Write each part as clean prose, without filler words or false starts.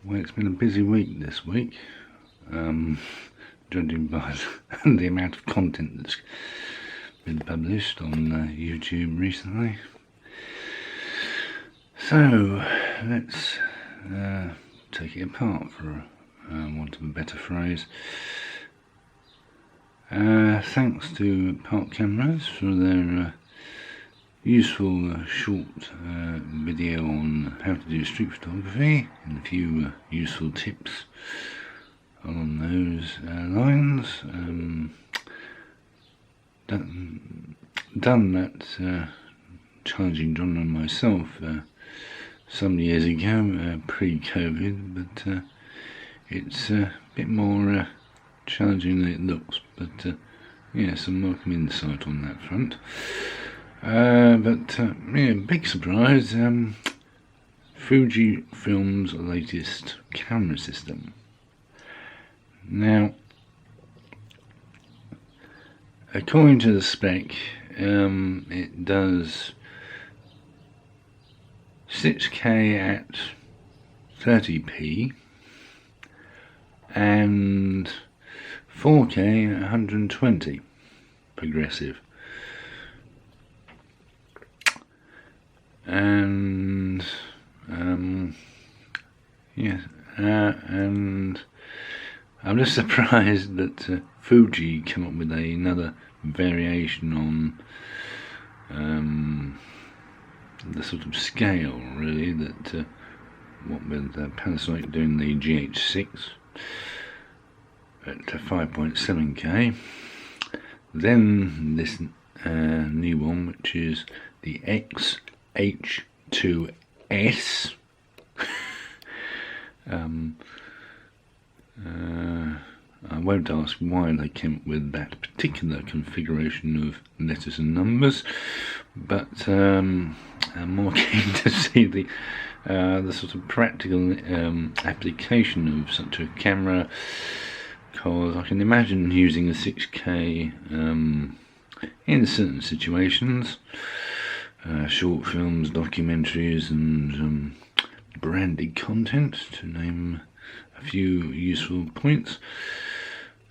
Well, it's been a busy week this week, judging by the amount of content that's been published on YouTube recently. So, let's take it apart, for want of a better phrase. Thanks to Park Cameras for their useful short video on how to do street photography and a few useful tips along those lines. Done that challenging genre myself some years ago, pre-COVID, but it's a bit more challenging than it looks, but yeah, some welcome insight on that front. Yeah, big surprise, Fuji Film's latest camera system. Now, according to the spec, it does 6K at 30p and 4K at 120 progressive. And and I'm just surprised that Fuji came up with another variation on the sort of scale, really, that what with Panasonic doing the GH6 at 5.7K, then this new one, which is the X H2S. I won't ask why they came up with that particular configuration of letters and numbers, but I'm more keen to see the sort of practical application of such a camera, because I can imagine using a 6K in certain situations, short films, documentaries, and branded content, to name a few useful points.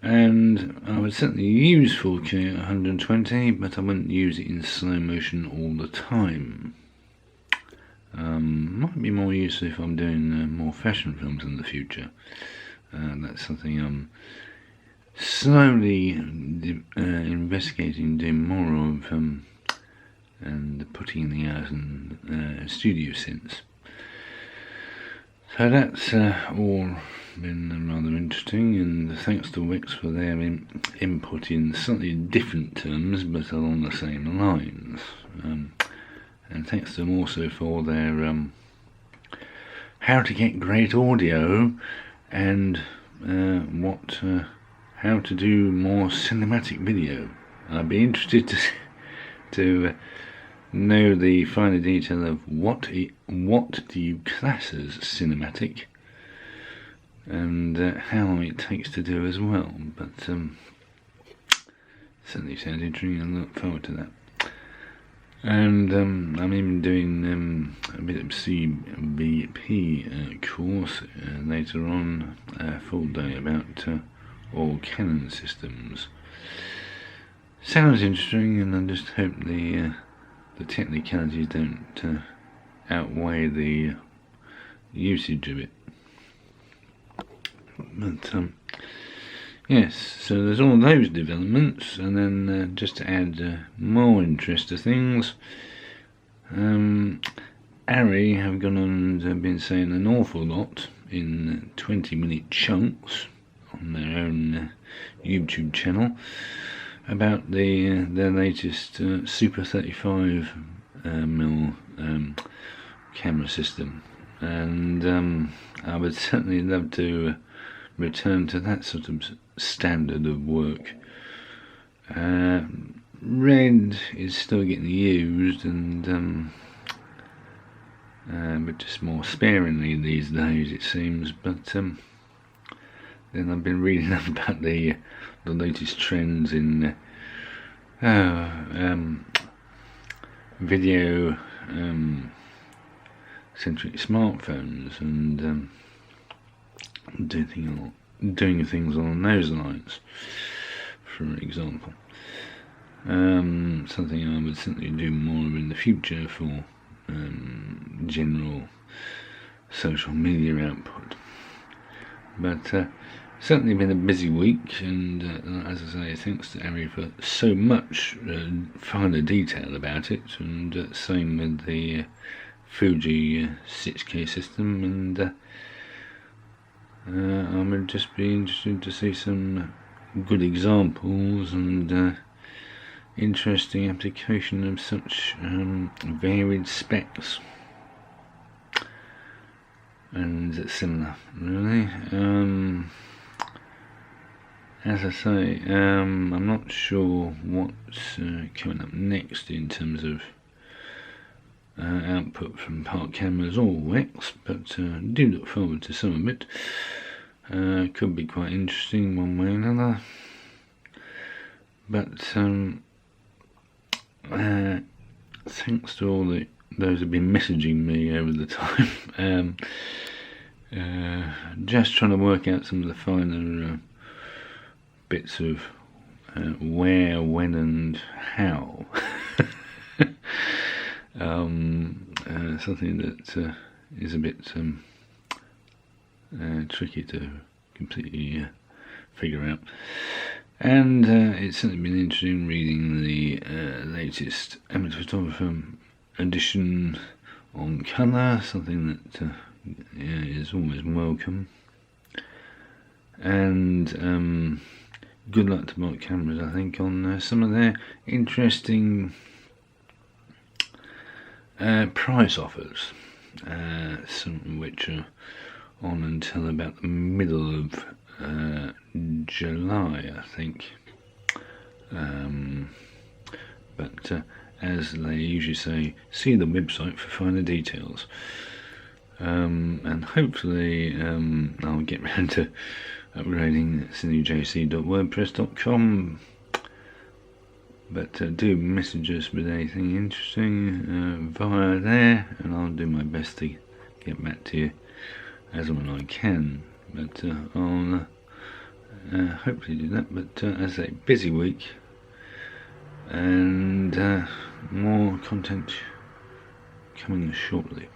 And I would certainly use 4K at 120, but I wouldn't use it in slow motion all the time. Might be more useful if I'm doing more fashion films in the future. That's something I'm slowly investigating, doing more of, and putting in the hours in studio sense. So that's all been rather interesting, and thanks to Wex for their input in slightly different terms but along the same lines, and thanks to them also for their how to get great audio and how to do more cinematic video. I'd be interested to know the finer detail of what do you class as cinematic, and how long it takes to do as well. But certainly sounds interesting, and look forward to that. And I'm even doing a bit of CVP course later on, a full day about all Canon systems. Sounds interesting, and I just hope the technicalities don't outweigh the usage of it. But yes, so there's all those developments, and then just to add more interest to things, Arri have gone on and been saying an awful lot in 20-minute chunks on their own YouTube channel about their latest Super 35mm camera system, and I would certainly love to return to that sort of standard of work. Red is still getting used, and but just more sparingly these days, it seems. But then I've been reading up about the latest trends in video centric smartphones, and doing things along those lines, for example. Something I would certainly do more in the future for general social media output. But certainly been a busy week, and as I say, thanks to Arri for so much finer detail about it, and same with the Fuji 6K system, and I would just be interested to see some good examples and interesting application of such varied specs and similar, really. As I say, I'm not sure what's coming up next in terms of output from park cameras or Wex, but do look forward to some of it. Could be quite interesting one way or another. But thanks to all those who've been messaging me over the time, just trying to work out some of the finer bits of where, when and how. Something that is a bit tricky to completely figure out. And it's certainly been interesting reading the latest amateur photographer edition on colour, something that is always welcome. And good luck to Mark Cameras, I think, on some of their interesting price offers, some of which are on until about the middle of July, I think. But as they usually say, see the website for finer details. And hopefully I'll get round to upgrading cinejc.wordpress.com. But do message us with anything interesting via there, and I'll do my best to get back to you as and when I can. But I'll hopefully do that. But as I say, busy week, and more content coming shortly.